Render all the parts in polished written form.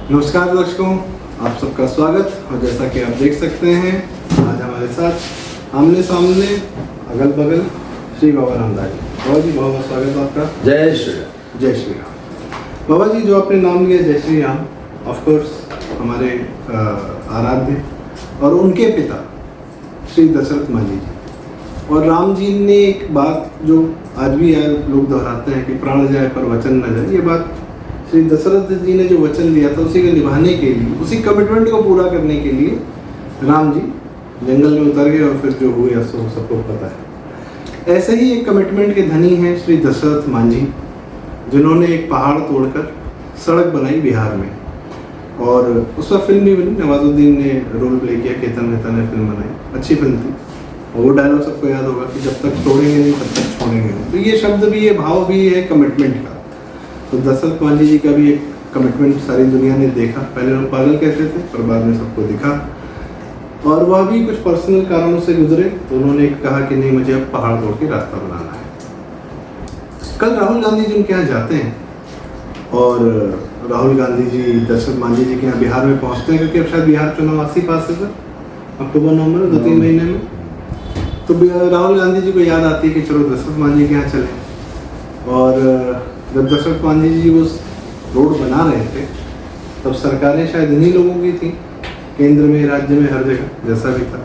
नमस्कार दर्शकों, आप सबका स्वागत। और जैसा कि आप देख सकते हैं, आज हमारे साथ आमने सामने अगल बगल श्री बाबा रामदास जी। बाबा जी, बहुत बहुत स्वागत है आपका। जय श्री राम। जय श्री राम। बाबा जी, जो आपने नाम लिया जय श्री राम, ऑफ कोर्स हमारे आराध्य और उनके पिता श्री दशरथ मांझी जी। और राम जी ने एक बात जो आज भी लोग दोहराते हैं कि प्राण जाए पर वचन न जाए, ये बात श्री दशरथ जी ने जो वचन लिया था उसी को निभाने के लिए, उसी कमिटमेंट को पूरा करने के लिए राम जी जंगल में उतर गए और फिर जो हुए सो सबको पता है। ऐसे ही एक कमिटमेंट के धनी हैं श्री दशरथ मांझी, जिन्होंने एक पहाड़ तोड़कर सड़क बनाई बिहार में। और उस वक्त फिल्म भी बनी, नवाजुद्दीन ने रोल प्ले किया, केतन मेहता ने फिल्म बनाई, अच्छी फिल्म थी। और वो डायलॉग सबको याद होगा कि जब तक तोड़ेंगे नहीं तब तक छोड़ेंगे नहीं। तो ये शब्द भी, ये भाव भी है कमिटमेंट का। तो दशरथ मांझी जी का भी एक कमिटमेंट सारी दुनिया ने देखा। पहले लोग पागल कहते थे, पर बाद में सबको दिखा। और वह भी कुछ पर्सनल कारणों से गुजरे, तो उन्होंने कहा कि नहीं, मुझे अब पहाड़ तोड़ के रास्ता बनाना है। कल राहुल गांधी जी उनके यहाँ जाते हैं और राहुल गांधी जी दशरथ मांझी जी के यहाँ बिहार में पहुँचते हैं, क्योंकि अब शायद बिहार चुनाव आसी पास है सर, अक्टूबर नवंबर 2-3 महीने में। तो राहुल गांधी जी को याद आती है कि चलो दशरथ मांझी के यहाँ चलें। और जब दशरथ मांझी जी उस रोड बना रहे थे, तब सरकारें शायद इन्हीं लोगों की थी, केंद्र में, राज्य में, हर जगह जैसा भी था।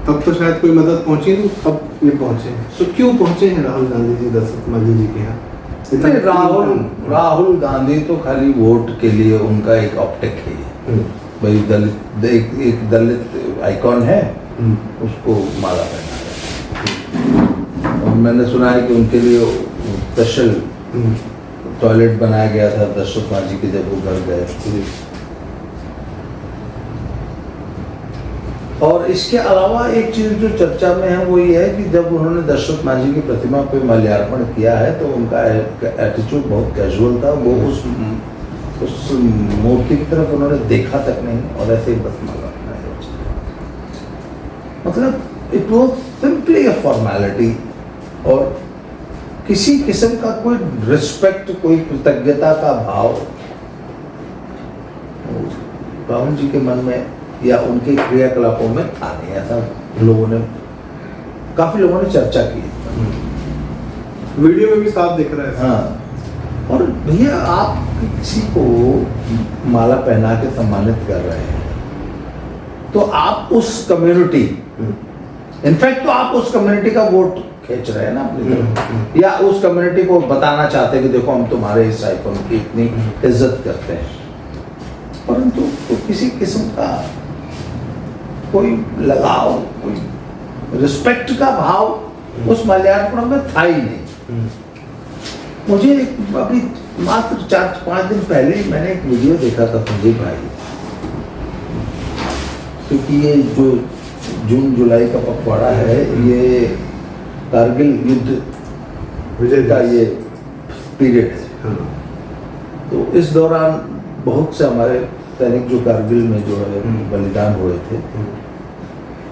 तब तो शायद कोई मदद पहुंची नहीं, अब ये पहुंचे। तो क्यों पहुंचे हैं राहुल गांधी जी दशरथ मांझी जी के यहाँ? राहुल गांधी तो खाली वोट के लिए उनका एक ऑप्टिक है। भाई दलित, एक दलित आइकॉन है, उसको माला पहना है। और मैंने सुना है कि उनके लिए स्पेशल टॉयलेट बनाया गया था दशरथ मांझी के जब वो घर गए। और इसके अलावा एक चीज जो चर्चा में है वो ये है कि जब उन्होंने दशरथ मांझी की प्रतिमा पे माल्यार्पण किया है तो उनका एटीट्यूड बहुत कैजुअल था। वो उस मूर्ति की तरफ उन्होंने देखा तक नहीं, और ऐसे ही बस माला पहनाई। मतलब it was simply a formality, और किसी किस्म का कोई रिस्पेक्ट, कोई कृतज्ञता का भाव राहुल जी के मन में या उनके क्रियाकलापों में था नहीं। ऐसा काफी लोगों ने चर्चा की, वीडियो में भी साफ दिख रहा है। हाँ, और भैया आप किसी को माला पहना के सम्मानित कर रहे हैं, तो आप उस कम्युनिटी, इनफैक्ट तो आप उस कम्युनिटी का वोट खींच रहे हैं ना अपनी तरफ, या उस कम्युनिटी को बताना चाहते हैं कि देखो हम तुम्हारे इस आइकॉन की इतनी इज्जत करते हैं। परंतु तो किसी किस्म का कोई लगाव, कोई रिस्पेक्ट का भाव उस माल्यार्पण में था ही नहीं। मुझे अभी मात्र 4-5 दिन पहले ही मैंने एक वीडियो देखा था संदीप भाई, क्योंकि ये जो जून जुलाई का पखवाड़ा है, ये कारगिल युद्ध विजय का ये पीरियड है। तो इस दौरान बहुत से हमारे सैनिक जो कारगिल में जो है बलिदान हुए थे,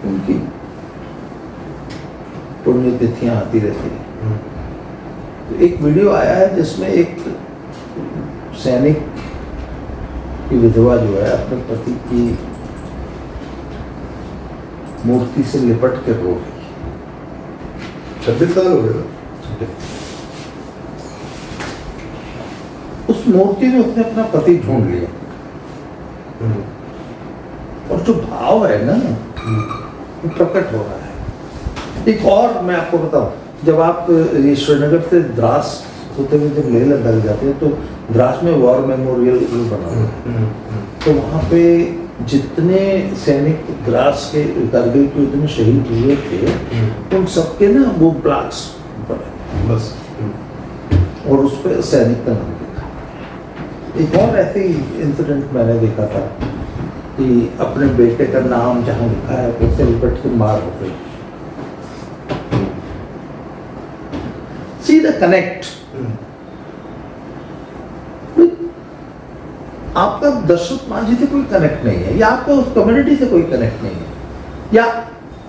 उनकी पुण्यतिथियां आती रहती हैं। तो एक वीडियो आया है जिसमें एक सैनिक की विधवा जो है अपने पति की मूर्ति से लिपट के रो रही। 26 साल हो गए। उस मूर्ति में उसने अपना पति ढूंढ लिया, और जो भाव है ना वो प्रकट हो रहा है। एक और मैं आपको बताऊं, जब आप श्रीनगर से द्रास होते हुए जब लेह लद्दाख जाते हैं तो द्रास में वॉर मेमोरियल बना हुआ है। तो वहाँ पे जितने सैनिक द्रास के कारगिल के उतने शहीद हुए थे, उन सबके ना वो प्लाक्स बने बस, और उस पर सैनिक का नाम लिखा। एक और ऐसे इंसिडेंट मैंने देखा था कि अपने बेटे का नाम जहाँ लिखा है उससे लिपट के मार हो गई। See the connect. आपका दशरथ मांझी से कोई कनेक्ट नहीं है, या आपका उस कम्युनिटी से कोई कनेक्ट नहीं है, या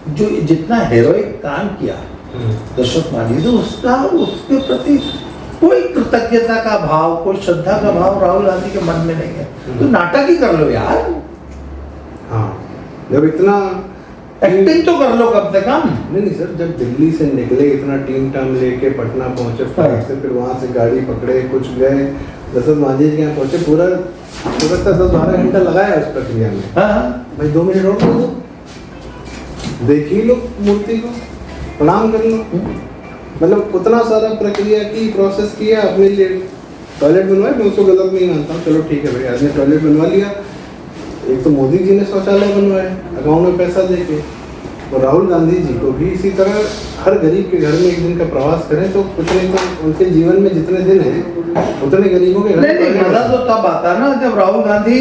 जो जितना हेरोइक काम किया दशरथ मांझी ने, उसका उसके प्रति कोई कृतज्ञता का भाव, कोई श्रद्धा का भाव राहुल गांधी के मन में नहीं है। तो नाटक ही कर लो यार, हाँ जब इतना एक्टिंग तो कर लो कम से कम। नहीं सर, जब दिल्ली से निकले इतना टीम टाम लेके पटना पहुंचे फ्लाइट से, फिर वहां से गाड़ी पकड़े, कुछ गए दशरथ मांझी के यहाँ पहुंचे, पूरा 10-12 घंटा लगाया उस प्रक्रिया में। हाँ भाई 2 मिनट रोक दो, देख ही लो मूर्ति को, प्रणाम कर लो। मतलब उतना सारा प्रक्रिया की, प्रोसेस किया, अपने लिए टॉयलेट बनवाए। मैं उसको गलत नहीं मानता हूँ, चलो ठीक है भाई, आदमी टॉयलेट बनवा लिया। एक तो मोदी जी ने शौचालय बनवाए अकाउंट में पैसा देके, और राहुल गांधी जी को भी इसी तरह हर गरीब के घर में एक दिन का प्रवास करें तो कुछ नहीं तो उनके जीवन में जितने दिन हैं उतने गरीबों के घर नहीं, मजा तो तब आता है ना जब राहुल गांधी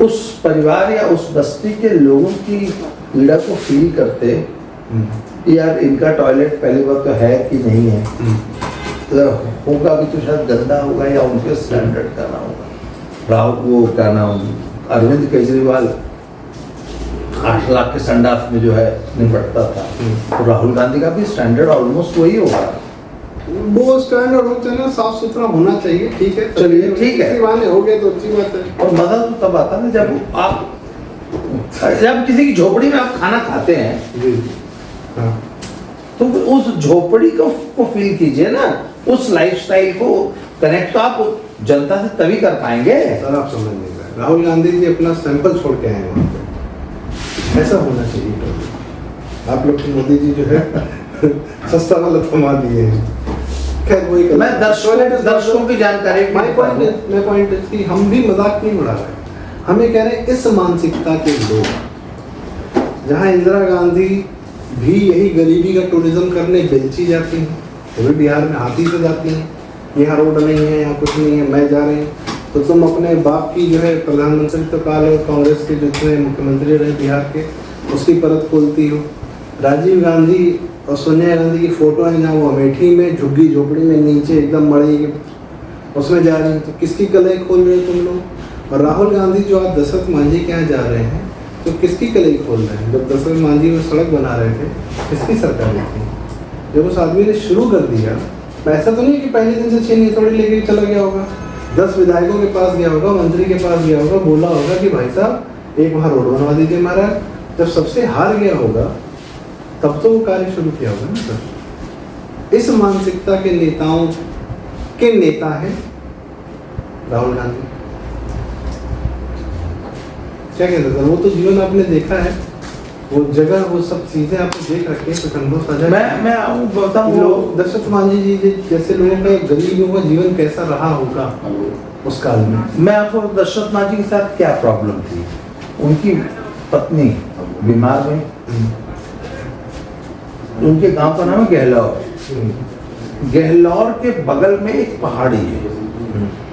उस परिवार या उस बस्ती के लोगों की पीड़ा को फील करते। यार इनका टॉयलेट पहली बात तो है कि नहीं है, अगर होगा भी तो शायद गंदा होगा या उनके स्टैंडर्ड का ना होगा। राहुल वो क्या नाम, अरविंद केजरीवाल 8 लाख के संडास में जो है निपटता था, तो राहुल गांधी का भी स्टैंडर्ड ऑलमोस्ट वही होगा। वो स्टैंडर्ड होता है ना, साफ सुथरा होना चाहिए, ठीक है, चलिए ठीक है, हो गया तो अच्छी बात है। और मजा तो तब आता है ना जब किसी की झोपड़ी में आप खाना खाते हैं जी, हाँ। तो उस झोपड़ी को फील कीजिए ना, उस लाइफस्टाइल को कनेक्ट तो आप जनता से तभी कर पाएंगे। सर आप समझ नहीं रहे, राहुल गांधी जी अपना सैंपल छोड़ के आए वहाँ पे, ऐसा होना चाहिए। आप लोग तो मोदी जी जो है सस्ता वाला थमा दिए हैं। खैर वही, मैं दर्शकों की जानकारी मैं पॉइंट कि हम भी मजाक नहीं उड़ा रहे, हम ये कह रहे हैं इस मानसिकता के लोग, जहाँ इंदिरा गांधी भी यही गरीबी का टूरिज्म करने बेलची जाती हैं, वो भी बिहार में हाथी से जाती हैं, यहाँ रोड नहीं है, यहाँ कुछ नहीं है, मैं जा रही हूँ, तो तुम अपने बाप की जो है प्रधानमंत्री तो काल और कांग्रेस के जितने मुख्यमंत्री रहे बिहार के, उसकी परत खोलती हो। राजीव गांधी और सोनिया गांधी की फोटो है जहाँ वो अमेठी में झुग्गी झोपड़ी में नीचे एकदम मड़ई के उसमें जा रही है, तो किसकी कलई खोल रहे हो तुम लोग? और राहुल गांधी जो आप दशरथ मांझी के यहाँ जा रहे हैं तो किसकी कलई खोल रहे हैं? जब दशरथ मांझी वो सड़क बना रहे थे किसकी सरकार थी? जब उस आदमी ने शुरू कर दिया, ऐसा तो नहीं कि पहले दिन से 6 हथौड़ी लेके चला गया होगा, 10 विधायकों के पास गया होगा, मंत्री के पास गया होगा, बोला होगा कि भाई साहब एक वहाँ रोड बनवा दीजिए महाराज। जब सबसे हार गया होगा तब तो वो कार्य शुरू किया होगा ना सर। इस मानसिकता के नेताओं के नेता हैं राहुल गांधी। क्या कहते सर, वो तो जीवन आपने देखा है, वो जगह, वो सब चीजें आपने देख रखी है, कुछ अनुभव साझा। मैं बताऊं दशरथ मांझी जी जैसे लोगों का, गरीबों का जीवन कैसा रहा होगा उस काल में। मैं आपको दशरथ मांझी के साथ क्या प्रॉब्लम थी, उनकी पत्नी बीमार हुई, उनके गांव का नाम है गहलौर। गहलौर के बगल में एक पहाड़ी है,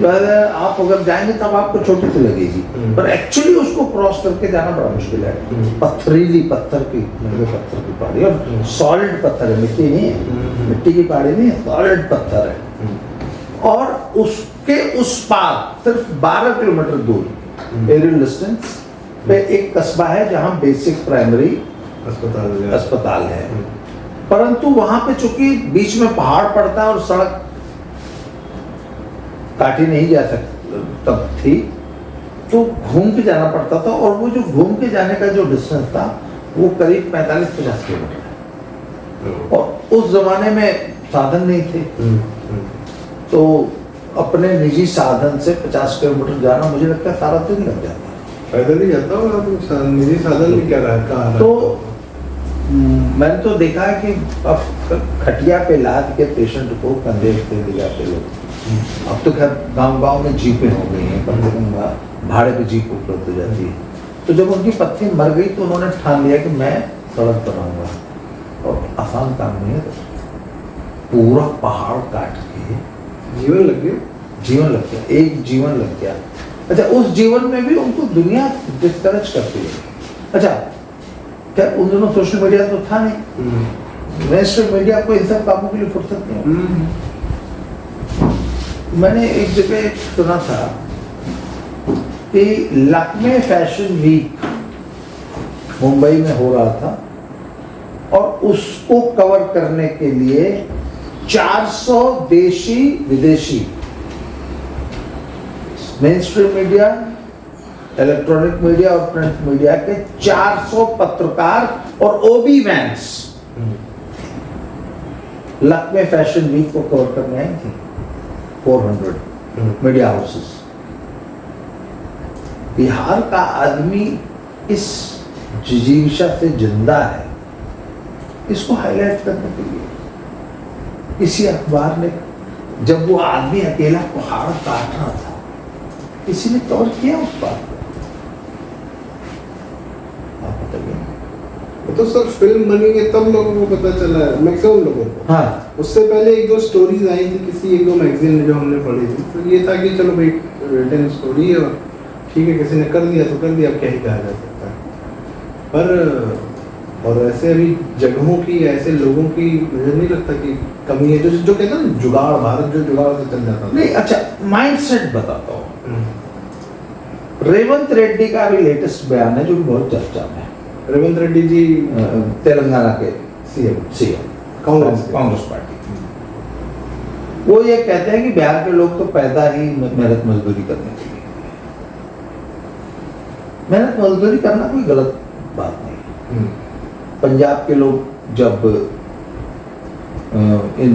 आप अगर जाएंगे तब आपको छोटी सी लगेगी, पर एक्चुअली उसको क्रॉस करके जाना बड़ा मुश्किल है। पत्थरीली पत्थर की पहाड़ी, और सॉलिड पत्थर है, मिट्टी नहीं है, मिट्टी की पहाड़ी नहीं है, सॉलिड पत्थर है। और उसके उस पार सिर्फ 12 किलोमीटर दूर एरियल डिस्टेंस पे एक कस्बा है जहाँ बेसिक प्राइमरी अस्पताल है, परंतु वहां पे चूंकि बीच में पहाड़ पड़ता है और सड़क काटी नहीं जा सकती तब थी, तो घूम के जाना पड़ता था, और वो जो घूम के जाने का जो डिस्टेंस था वो करीब 45-50 किलोमीटर है, और उस जमाने में साधन नहीं थे, तो अपने निजी साधन से 50 किलोमीटर जाना मुझे लगता है सारा दिन लग जाता है। पैदल ही जाता हूँ, निजी साधन भी क्या रहा। तो मैंने तो देखा है कि अब खटिया पे लाद के पेशेंट को कंधे पे ले जाते लोग। अब तो खैर गांव-गांव में जीपें हो गई हैं, कम से कम भाड़े पे जीप उपलब्ध हो जाती है। तो जब उनकी पत्नी मर गई तो उन्होंने ठान लिया कि मैं सड़क बनाऊंगा, और आसान काम नहीं है, पूरा पहाड़ काट के जीवन लग गया, एक जीवन लग गया। अच्छा, उस जीवन में भी उनको दुनिया डिस्करेज करती है। अच्छा, क्या उन दोनों सोशल मीडिया तो था नहीं, वेस्टर्न मीडिया को इन सब कामों के लिए फुर्सत नहीं। मैंने एक जगह सुना था कि लक्मे फैशन वीक मुंबई में हो रहा था, और उसको कवर करने के लिए 400 देशी विदेशी main stream media, electronic media और प्रिंट मीडिया के 400 पत्रकार और ओबी वैंस लखनऊ फैशन वीक को कवर करने आई थी। 400 मीडिया हाउसेस। बिहार का आदमी इस जिजीविषा से जिंदा है, इसको हाईलाइट करने के लिए किसी अखबार ने, जब वो आदमी अकेला पहाड़ काट रहा था, किसी ने कवर किया उस बात को? आप बताइए। वो तो सर फिल्म बनी है तब लोगों को पता चला है, मैक्सिमम लोगों को। हाँ, उससे पहले एक दो स्टोरीज आई थी किसी एक दो मैगजीन में जो हमने पढ़ी थी, तो ये था कि चलो भाई रिटन स्टोरी है और ठीक है, किसी ने कर दिया तो कर दिया, अब क्या ही कहा जा सकता है। पर और ऐसे अभी जगहों की, ऐसे लोगों की मुझे नहीं लगता कि कमी है, जो कहते हैं ना जुगाड़, भारत जो जुगाड़ से चल जाता था। नहीं, अच्छा माइंडसेट बताता हूँ। रेवंत रेड्डी का अभी लेटेस्ट बयान है जो बहुत चर्चा में है। रेवंत रेड्डी जी तेलंगाना के सीएम कांग्रेस पार्टी। वो ये कहते हैं कि बिहार के लोग तो पैदा ही मेहनत मजदूरी करने के लिए। मेहनत मजदूरी करना कोई गलत बात नहीं। पंजाब के लोग जब इन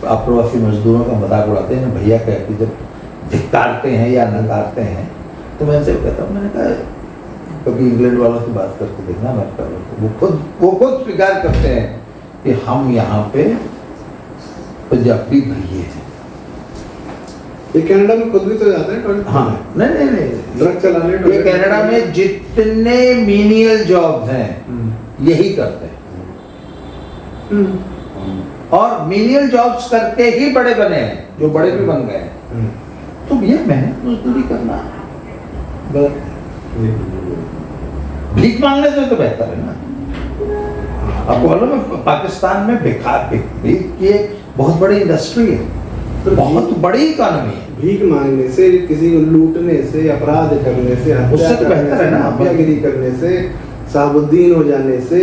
अप्रवासी मजदूरों का मजाक उड़ाते हैं, भैया कह के जब धिक्कारते हैं या नकारते हैं, तो मैं इनसे कहता हूँ, मैंने कहा कभी इंग्लैंड वालों से बात करके देखना, अमेरिका वालों को, वो खुद स्वीकार करते हैं कि हम यहाँ पे पंजाबी भैये हैं। ये कनाडा में खुद भी तो जाते हैं। हाँ, नहीं, ट्रक चलाने। ये कनाडा में जितने मीनियल जॉब्स हैं यही करते हैं, और मीनियल जॉब्स करके ही बड़े बने हैं, जो बड़े भी बन गए हैं। तो ये मेहनत मजदूरी करना गलत है। भीख मांगने से तो बेहतर है ना। आपको मालूम है पाकिस्तान में भीख की एक बहुत बड़ी इंडस्ट्री है, तो बहुत बड़ी इकोनॉमी है। भीख मांगने से, किसी को लूटने से, अपराध करने से, उससे तो बेहतर है ना, हत्यागिरी करने से, साबुद्दीन हो जाने से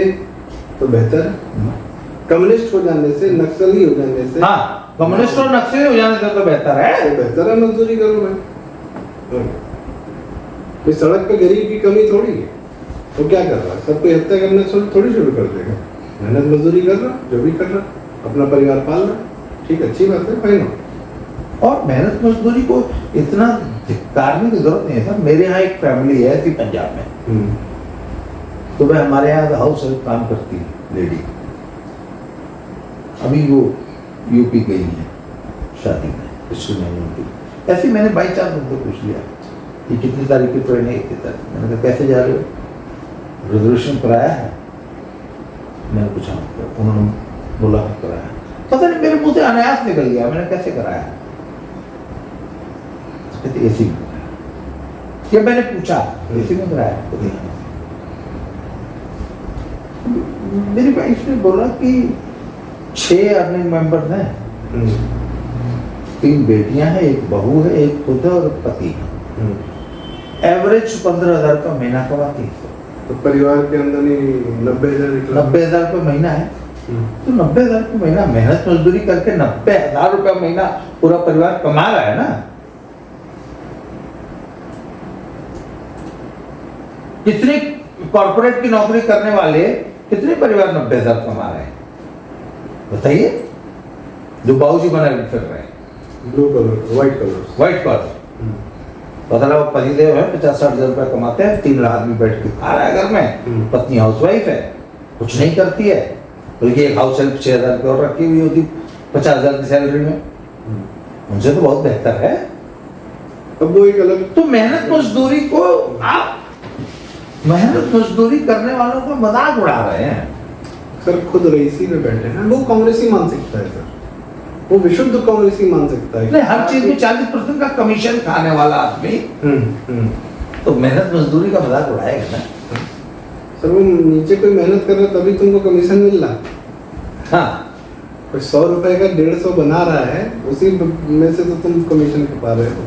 तो बेहतर है। कम्युनिस्ट हो जाने से, नक्सली हो जाने से, हाँ, कम्युनिस्ट और नक्सली हो जाने से तो बेहतर है। तो बेहतर है मजदूरी करो भाई। सड़क पे गरीब की कमी थोड़ी है, तो क्या कर रहा है? सब कोई हत्या करना थोड़ी शुरू कर देगा। मेहनत मजदूरी कर रहा, जो भी कर रहा, अपना परिवार पाल रहा, ठीक, अच्छी बात है, फाइन। और मेहनत मजदूरी को इतना धिक्कारने की जरूरत नहीं है सर। मेरे यहाँ एक फैमिली है थी पंजाब में, तो वह हमारे यहाँ हाउस हेल्प काम करती है लेडी। अभी वो यूपी गई है शादी में, पिछले महीने की। ऐसे मैंने बाई चांस उनको पूछ लिया कि कितनी तारीख की ट्रेन है, कितनी तारीख। मैंने कहा कैसे जा रहे हो, रिजर्वेशन कराया है? मैंने पूछा, उन्होंने बोला कराया। पता नहीं मेरे मुंह से अनायास निकल गया, मैंने कैसे कराया? कहते एसी में कराया। ये मैंने पूछा एसी में कराया? मेरी वाइफ ने बोला कि 6 अर्निंग मेंबर्स हैं, 3 बेटियां हैं, एक बहू है, एक खुद है और पति है। एवरेज 15,000 का महीना कमाती है। तो परिवार के अंदर ही 90,000 रुपये महीना है। तो 90,000 रुपये महीना मेहनत मजदूरी करके 90,000 रुपये महीना पूरा परिवार कमा रहा है ना। कितने कॉर्पोरेट की नौकरी करने वाले, कितने परिवार 90,000 कमा रहे हैं बताइए, जो बाबूजी बना फिर रहे हैं। Blue colour, white colour. पता लगा पतिदेव है 50-60 हजार रुपया कमाते हैं, 3 आदमी बैठ के खा रहा है घर में, पत्नी हाउसवाइफ है, कुछ नहीं करती है, बल्कि एक हाउस हेल्प 6,000 रुपये और रखी हुई होती 50,000 की सैलरी में। उनसे तो बहुत बेहतर है। अब वो एक अलग, तो मेहनत मजदूरी को आप, मेहनत मजदूरी करने वालों का मजाक उड़ा रहे हैं। सर खुद रईसी में बैठे हैं, वो कांग्रेसी मानसिकता है सर, वो विशुद्ध कांग्रेसी मानसिकता है। नहीं, हर चीज में 40% का कमीशन खाने वाला आदमी तो मेहनत मजदूरी का मजाक उड़ाएगा ना। सर वो नीचे कोई मेहनत कर रहा है तभी तुमको कमीशन मिल रहा। हाँ, कोई 100 रुपए का 150 बना रहा है, उसी में से तो तुम कमीशन पा रहे हो।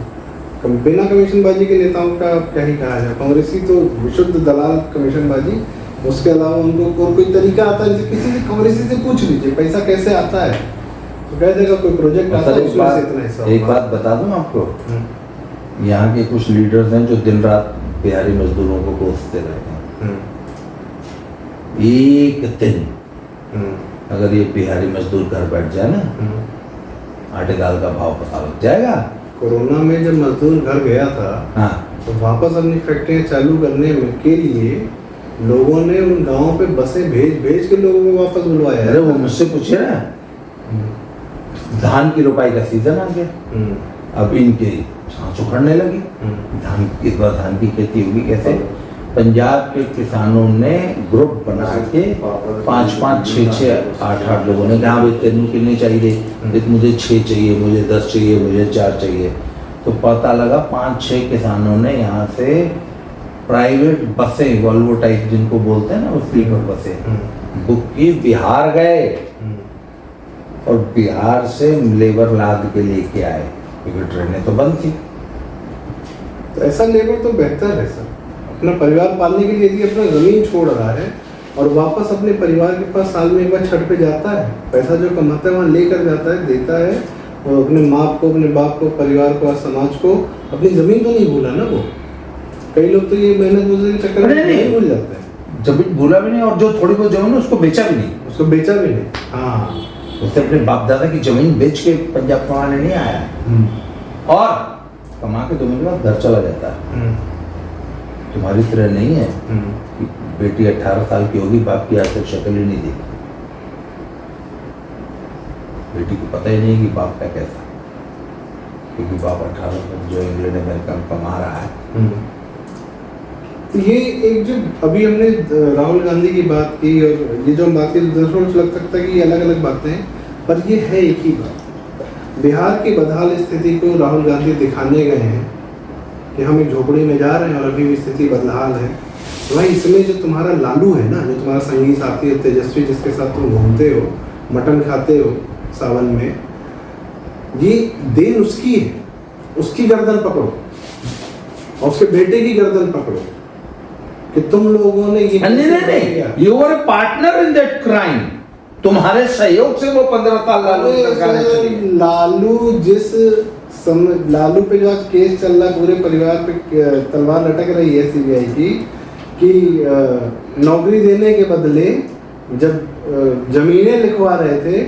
बिना कमीशनबाजी के नेताओं का क्या ही कहा जाए। कांग्रेसी तो विशुद्ध दलाल कमीशनबाजी, उसके अलावा उनको कोई तरीका आता है। किसी से कांग्रेसी से पूछ लीजिए पैसा कैसे आता है, तो कह देगा कोई प्रोजेक्ट आता सर है उसमें से इतना हिस्सा एक होगा। बात बता दूं आपको, हम्म, यहाँ के कुछ लीडर्स हैं जो दिन रात बिहारी मजदूरों को कोसते रहते हैं। हम्म, एक दिन हम्म, अगर ये बिहारी मजदूर घर बैठ जाए ना, हम्म। आटे दाल का भाव पता लग जाएगा। कोरोना में जब मजदूर घर गया था हाँ, तो वापस अपनी फैक्ट्रियां चालू करने के लिए लोगों ने उन गांवों पे बसें भेज भेज के लोगों को वापस बुलवाया अरे वो मुझसे पूछे ना, धान की रोपाई का सीजन आ गया, हम्म, अब इनके सांस उखड़ने लगी। हम्म, धान इस बार धान की खेती होगी कैसे? पंजाब के किसानों ने ग्रुप बना के 5-5, 6-6, 8-8 लोगों ने कहा भाई तेनू कितने चाहिए, एक मुझे 6 चाहिए, मुझे 10 चाहिए, मुझे 4 चाहिए। तो पता लगा 5-6 किसानों ने यहाँ से प्राइवेट बसें, वॉल्वो टाइप जिनको बोलते हैं ना, वो स्लीपर बसें बुक की, बिहार गए और बिहार से लेबर लाद के लेके आए, क्योंकि ट्रेनें तो बंद थी। तो ऐसा लेबर तो बेहतर है सर, अपना परिवार पालने के लिए यदि अपना जमीन छोड़ रहा है और वापस अपने परिवार के पास साल में एक बार छठ पे जाता है, पैसा जो कमाता है वहाँ लेकर जाता है, देता है, और अपने माँ को, अपने बाप को, परिवार को और समाज को अपनी जमीन तो नहीं भूला ना वो। कई लोग तो ये मेहनत मजदूरी के चक्कर में नहीं भूल जाते हैं, जमीन भूला भी नहीं, और जो थोड़ी बहुत जमीन उसको बेचा भी नहीं, उसको बेचा भी नहीं। हाँ, उससे अपने बाप दादा की जमीन बेच के पंजाब कमाने नहीं आया, और कमा के 2 महीने बाद घर चला जाता है। तुम्हारी तरह नहीं है कि बेटी 18 साल की होगी, बाप की आज तक शक्ल ही नहीं देखी, बेटी को पता ही नहीं कि बाप का कैसा, क्योंकि बाप 18 तक जो इंग्लैंड अमेरिका में कमा रहा है। तो ये एक जो अभी हमने राहुल गांधी की बात की, और ये जो हम बात की, दूसरों को लग सकता है कि ये अलग अलग बातें हैं, पर ये है एक ही बात। बिहार की बदहाल स्थिति को राहुल गांधी दिखाने गए हैं कि हम एक झोपड़ी में जा रहे हैं और अभी भी स्थिति बदहाल है। तो भाई इसमें जो तुम्हारा लालू है ना, जो तुम्हारा संगी साथी है तेजस्वी, जिसके साथ तुम घूमते हो, मटन खाते हो सावन में, ये देन उसकी है, उसकी गर्दन पकड़ो और उसके बेटे की गर्दन पकड़ो कि तुम लोगों ने ये नहीं, you are partner in that crime, तुम्हारे सहयोग से वो 15 साल लालू की सरकार ने चली है। लालू लालू पे जो आज केस चल रहा है, पूरे परिवार पे तलवार लटक रही है सीबीआई की, कि नौकरी देने के बदले जब जमीनें लिखवा रहे थे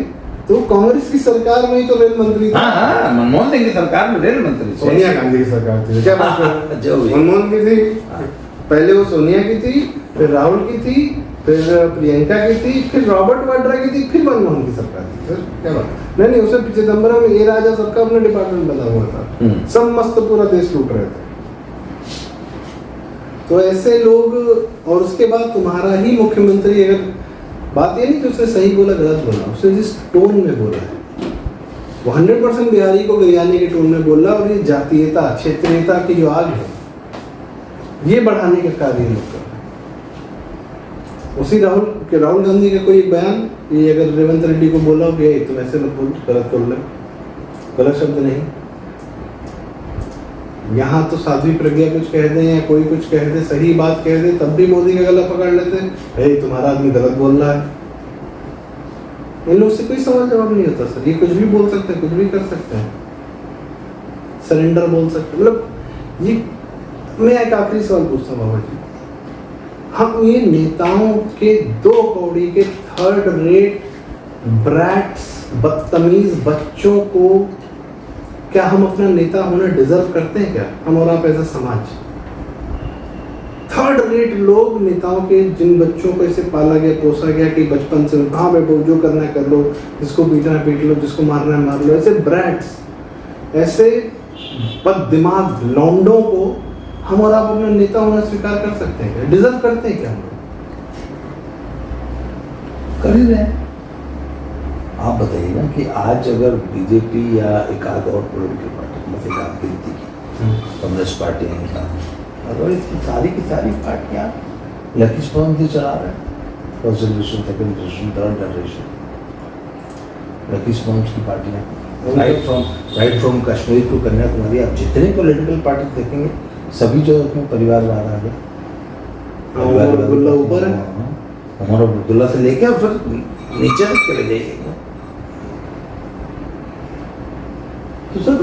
तो कांग्रेस की सरकार में ही तो रेल मंत्री था। हाँ, मनमोहन सिंह की सरकार में रेल मंत्री थे। सोनिया गांधी की सरकार थी क्या बात कर? जो भी। मनमोहन की थी, पहले वो सोनिया की थी, फिर राहुल की थी, फिर प्रियंका की थी, फिर रॉबर्ट वाड्रा की थी, फिर मनमोहन की सरकार थी। सर क्या बात? नहीं, उसमें चिदम्बरम में ये राजा सबका अपना डिपार्टमेंट बना हुआ था, सब मस्त पूरा देश लूट रहे थे। तो ऐसे लोग, और उसके बाद तुम्हारा ही मुख्यमंत्री, अगर बात ये नहीं कि उसने सही बोला गलत बोला, उसने जिस टोन में बोला है वो 100% बिहारी को गरियाने के टोन में बोला, और ये जातीयता, क्षेत्रीयता की जो आग है ये बढ़ाने का कार्य लोग कर रहे हैं। उसी राहुल गांधी का कोई बयान, ये अगर रेवंत रेड्डी को बोला हो कि तुम ऐसे मत बोल, गलत बोल रहे, गलत शब्द नहीं, यहाँ तो साध्वी प्रज्ञा कुछ कह दे या कोई कुछ कह दे, सही बात कह दे, तब भी मोदी का गला पकड़ लेते हैं, भाई तुम्हारा आदमी गलत बोल रहा है। इन लोग से कोई सवाल जवाब नहीं होता सर, ये कुछ भी बोल सकते हैं, कुछ भी कर सकते हैं, सरेंडर बोल सकते हैं। मतलब ये, मैं एक आखिरी सवाल पूछता हूँ बाबा जी, हम ये नेताओं के 2 कौड़ी के थर्ड रेट ब्रैट्स, बदतमीज बच्चों को, क्या हम अपना नेता होना डिजर्व करते हैं क्या, हम और आप ऐसा समाज? थर्ड रेट लोग नेताओं के, जिन बच्चों को ऐसे पाला गया, पोसा गया कि बचपन से हाँ बेटो जो करना है कर लो, जिसको पीटना है पीट लो, जिसको मारना है मार लो, ऐसे ब्रैट्स, ऐसे बद दिमाग लौंडों को हम और आप अपना नेता होना स्वीकार कर सकते हैं क्या, डिजर्व करते हैं क्या हम लोग? कर ही रहे हैं। आप बताइए ना कि आज अगर बीजेपी या एक आध और पॉलिटिकल पार्टी, मतलब आप गिनती की कम्युनिस्ट पार्टियाँ हैं, अगर इसकी सारी की सारी पार्टियाँ लकी स्पर्म से चला रहे हैं, first generation, second generation, third generation, lucky sperms की पार्टियाँ, right from Kashmir to Kanyakumari, आप जितने पॉलिटिकल पार्टी देखेंगे सभी जो अपने परिवारवाद आ गए, अब्दुल्ला ऊपर है, उमर अब्दुल्ला से लेके और फिर नीचे तक चले जाइए। तो सर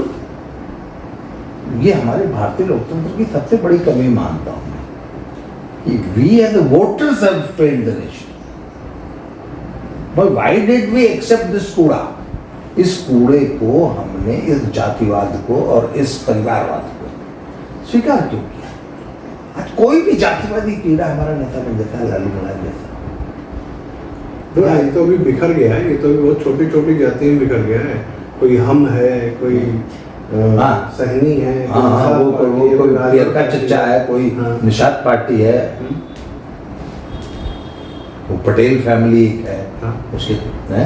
ये हमारे भारतीय लोकतंत्र की सबसे बड़ी कमी मानता हूं मैं कि we as voters have failed the nation. But why did we accept this कूड़ा? इस कूड़े को हमने, इस जातिवाद को और इस परिवारवाद को स्वीकार क्यों किया? आज कोई भी जातिवादी कीड़ा हमारा नेता बन जाता है, लालू प्रसाद जैसा। तो ये तो अभी बिखर गया है, ये तो अभी बहुत छोटी छोटी जातियों में बिखर गया है। कोई हम है, कोई सहनी है, वो कोई प्रियंका चच्चा है, कोई निषाद पार्टी है, वो पटेल फैमिली है, उसके है।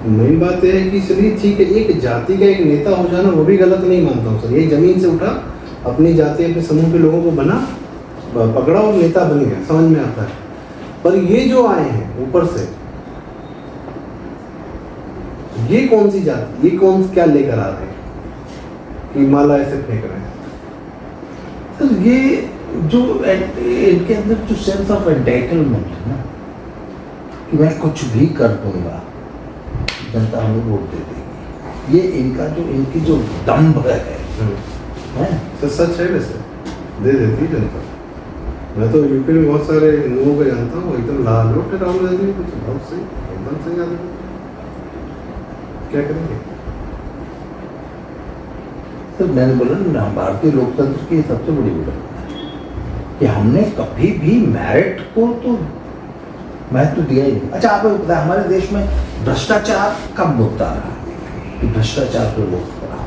मेन बात यह है कि चलिए ठीक है, एक जाति का एक नेता हो जाना वो भी गलत नहीं मानता हूँ सर। ये जमीन से उठा, अपनी जाति अपने समूह के लोगों को बना, पकड़ा और नेता बन गया, समझ में आता है। पर ये जो आए हैं ऊपर से, ये कौन सी जाति, ये कौन क्या लेकर आ रहे हैं कि माला ऐसे फेंक रहे हैं? सर ये जो इनके अंदर जो सेंस ऑफ एंटाइटलमेंट है ना, कि मैं कुछ भी कर दूंगा, जनता हमें वोट दे देगी, ये इनकी जो दम्भ है तो सच है, वैसे दे देती है जनता। मैं तो यूपी में बहुत सारे लोगों को जानता हूँ, एकदम लालूट है राहुल गांधी, कुछ बहुत सही, एकदम सही आदमी। क्या करेंगे? तो मैंने बोला ना, भारतीय लोकतंत्र की सबसे बड़ी विडंबना है कि हमने कभी भी मेरिट को तो महत्व दिया ही नहीं। अच्छा, आपको पता है हमारे देश में भ्रष्टाचार का मुद्दा रहा कि भ्रष्टाचार पे वोट करा,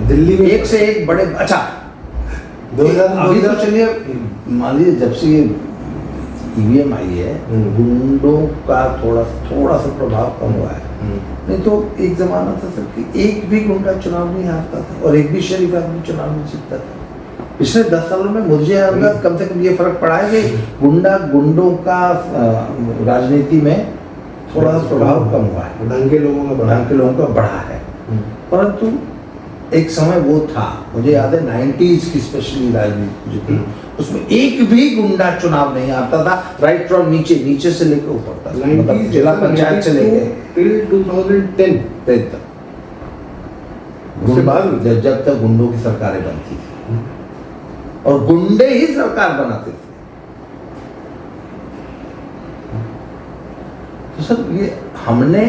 दिल्ली में एक से एक बड़े। अच्छा, 2000 तो चलिए मान लीजिए जब से ये ईवीएम आई है, गुंडों का थोड़ा सा प्रभाव कम हुआ है। नहीं तो एक जमाना था सर कि एक भी गुंडा चुनाव नहीं हारता था और एक भी शरीफ आदमी चुनाव नहीं जीतता था। पिछले 10 सालों में मुझे कम से कम ये फर्क पड़ा है कि गुंडों का राजनीति में थोड़ा सा प्रभाव कम हुआ है, ढंग के लोगों का बढ़ा है। परंतु एक समय वो था, मुझे याद है 90s की स्पेशली राजनीति जो थी, उसमें एक भी गुंडा चुनाव नहीं आता था, राइट फ्रॉम नीचे से लेकर ऊपर तक, मतलब जिला पंचायत से लेकर 2010 तक, उसके बाद जब तक गुंडों की सरकारें बनती थी और गुंडे ही सरकार बनाते थे। तो सर ये हमने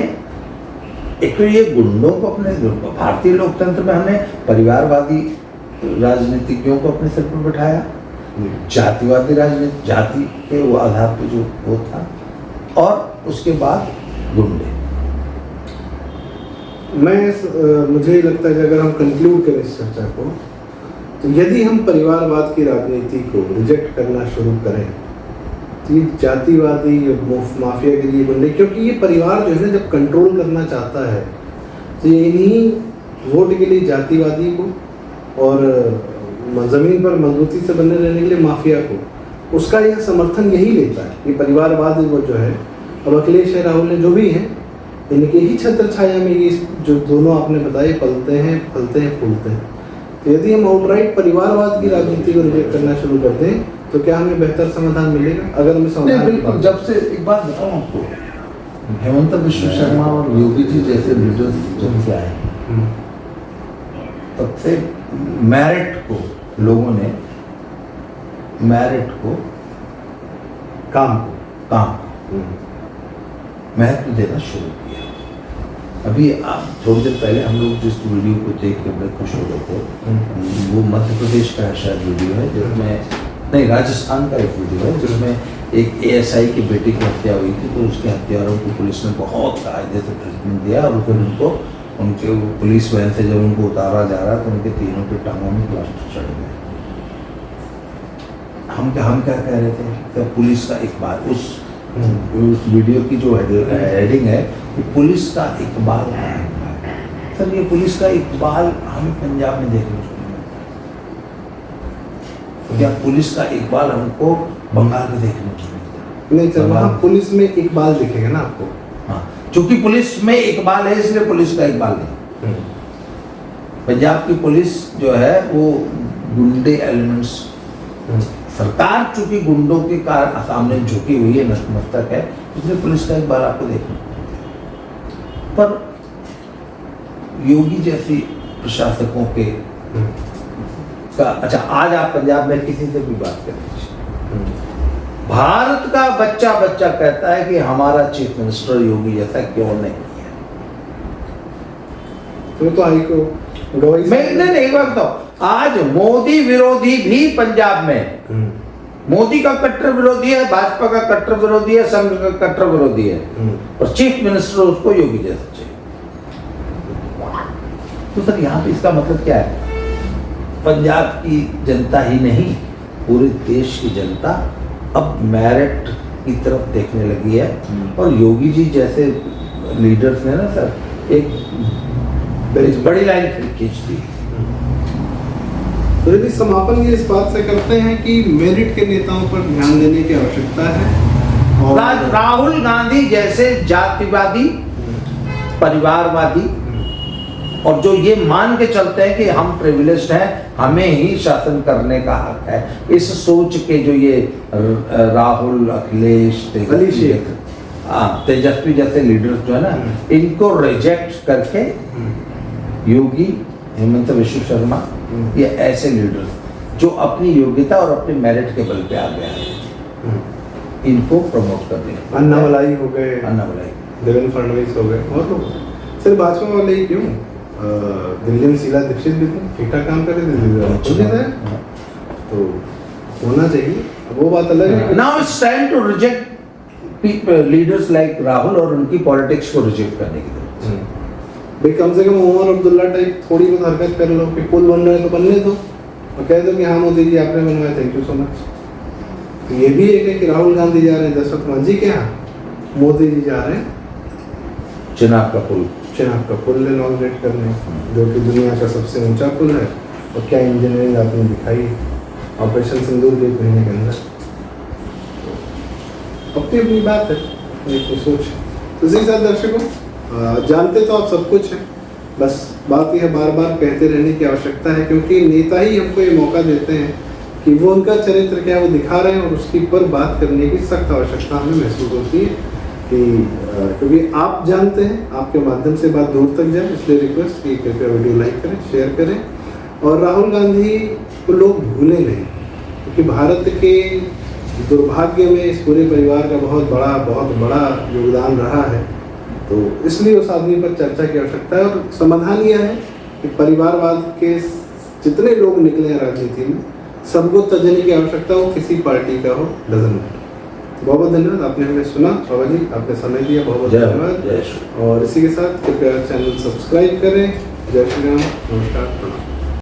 एक तो ये गुंडों को अपने भारतीय लोकतंत्र में हमने परिवारवादी राजनीतिज्ञों को अपने सिर पर बिठाया, जातिवादी राजनीति, जाति के वो आधार पे जो वो था, और उसके बाद गुंडे। मुझे लगता है कि अगर हम कंक्लूड करें इस चर्चा को, तो यदि हम परिवारवाद की राजनीति को रिजेक्ट करना शुरू करें, तो ये जातिवादी माफिया के लिए गुंडे, क्योंकि ये परिवार जो है जब कंट्रोल करना चाहता है तो ये इन्हीं वोट के लिए जातिवादी को और ज़मीन पर मजबूती से बने रहने के लिए माफिया को, उसका यह समर्थन यही लेता है। ये परिवारवाद वो जो है, अब अखिलेश है, राहुल ने जो भी हैं, इनके ही छत्र छाया में ये जो दोनों आपने बताए पलते हैं, फलते हैं, फूलते हैं। तो यदि हम आउटराइट परिवारवाद की राजनीति को रिजेक्ट करना शुरू कर दें तो क्या हमें बेहतर समाधान मिलेगा? अगर हमें समाधान बिल्कुल, जब से एक बात बताऊं आपको, हेमंत बिश्व शर्मा और योगी जी जैसे लीडर्स जब से आए, तब से मेरिट को लोगों ने काम महत्व देना शुरू किया। अभी आप थोड़ी देर पहले हम लोग जिस वीडियो को देख के बड़े खुश हो रहे थे, वो मध्य प्रदेश का शायद वीडियो है, जिसमें नहीं राजस्थान का एक वीडियो है जिसमें एक एएसआई की बेटी की हत्या हुई थी। तो उसके हत्यारों को पुलिस ने बहुत कायदे से ट्रीटमेंट दिया और फिर उनको उनके पुलिस वैन से जब उनको उतारा जा रहा तो उनके तीनों के टांगों में प्लास्टर चढ़ गए। हम क्या कह रहे थे तो पुलिस का इकबाल, उस वीडियो की जो हेडिंग है कि पुलिस का इकबाल है। सर ये पुलिस का इकबाल हमें पंजाब में देखने को क्या पुलिस का इकबाल हमको बंगाल में देखने को मिलता? नहीं सर, वहाँ पुलिस में इकबाल दिखेगा ना आपको। हाँ, क्योंकि पुलिस में इकबाल है इसलिए पुलिस का इकबाल नहीं। पंजाब की पुलिस जो है वो गुंडे एलिमेंट्स, सरकार चूंकि गुंडों के सामने झुकी हुई है, नतमस्तक है, इसलिए पुलिस का इकबाल आपको देखना। पर योगी जैसी प्रशासकों के का, अच्छा आज आप पंजाब में किसी से भी बात कर लीजिए, भारत का बच्चा बच्चा कहता है कि हमारा चीफ मिनिस्टर योगी जैसा क्यों नहीं है। तो हाई को गवाही मैं नहीं एक बात बताओ, आज मोदी विरोधी भी पंजाब में, मोदी का कट्टर विरोधी है, भाजपा का कट्टर विरोधी है, संघ का कट्टर विरोधी है, और चीफ मिनिस्टर उसको योगी जैसा चाहिए। तो सर यहाँ पे इसका मतलब क्या है? पंजाब की जनता ही नहीं, पूरे देश की जनता अब मेरिट की तरफ देखने लगी है, और योगी जी जैसे लीडर्स ने ना सर एक बड़ी लाइन खींच दी। तो यदि समापन ये इस बात से करते हैं कि मेरिट के नेताओं पर ध्यान देने की आवश्यकता है, और राहुल गांधी जैसे जातिवादी, परिवारवादी, और जो ये मान के चलते हैं कि हम प्रिविलेज्ड हैं, हमें ही शासन करने का हक है, इस सोच के जो ये राहुल, अखिलेश, तेजस्वी जैसे लीडर्स जो है ना, इनको रिजेक्ट करके योगी, हेमंत विश्व शर्मा, ये ऐसे लीडर्स जो अपनी योग्यता और अपने मेरिट के बल पे आ गए हैं, इनको प्रमोट कर दिया। अन्ना मलाई हो गए, देवेंद्र फडणवीस हो गए, और लोग सिर्फ भाजपा वाले ही क्यों, दिल्ली में शीला दीक्षित भी थी, ठीक ठाक काम कर रहे थे, तो होना चाहिए, वो बात अलग है। Now it's time to reject leaders like Rahul और उनकी पॉलिटिक्स को रिजेक्ट करने की जरूरत है। भाई कम से कम उमर अब्दुल्ला टाइप थोड़ी बहुत हरकत कर लो कि पुल बन रहा है तो बनने दो, और कह दो कि हाँ मोदी जी आपने बनवाया, थैंक यू सो मच। तो ये भी एक है कि राहुल गांधी जा रहे हैं दशरथ मांझी के यहाँ, मोदी जी जा रहे हैं चिनाब का पुल इनॉग्रेट करने, जो कि दुनिया का सबसे ऊंचा पुल है, और क्या इंजीनियरिंग आपने दिखाई ऑपरेशन सिंदूर के 1 महीने के अंदर। अपनी अपनी बात है, अपनी सोच। तो इसी के साथ दर्शकों, जानते तो आप सब कुछ है, बस बात यह बार बार कहते रहने की आवश्यकता है, क्योंकि नेता ही हमको ये मौका देते हैं कि वो उनका चरित्र क्या है वो दिखा रहे हैं, और उसकी पर बात करने की सख्त आवश्यकता हमें महसूस होती है कि क्योंकि आप जानते हैं, आपके माध्यम से बात दूर तक जाए, इसलिए रिक्वेस्ट कि कृपया वीडियो लाइक करें, शेयर करें, और राहुल गांधी को लोग भूले नहीं, क्योंकि भारत के दुर्भाग्य में इस पूरे परिवार का बहुत बड़ा योगदान रहा है। तो इसलिए उस आदमी पर चर्चा की आवश्यकता है, और समाधान यह है कि परिवारवाद के जितने लोग निकले हैं राजनीति में, सबको तजने की आवश्यकता हो, किसी पार्टी का हो, डजंट मैटर। बहुत बहुत धन्यवाद, आपने हमें सुना, बाबा जी आपने समय दिया, बहुत बहुत धन्यवाद। और इसी के साथ कृपया चैनल सब्सक्राइब करें। जय श्री राम, नमस्कार, प्रणाम।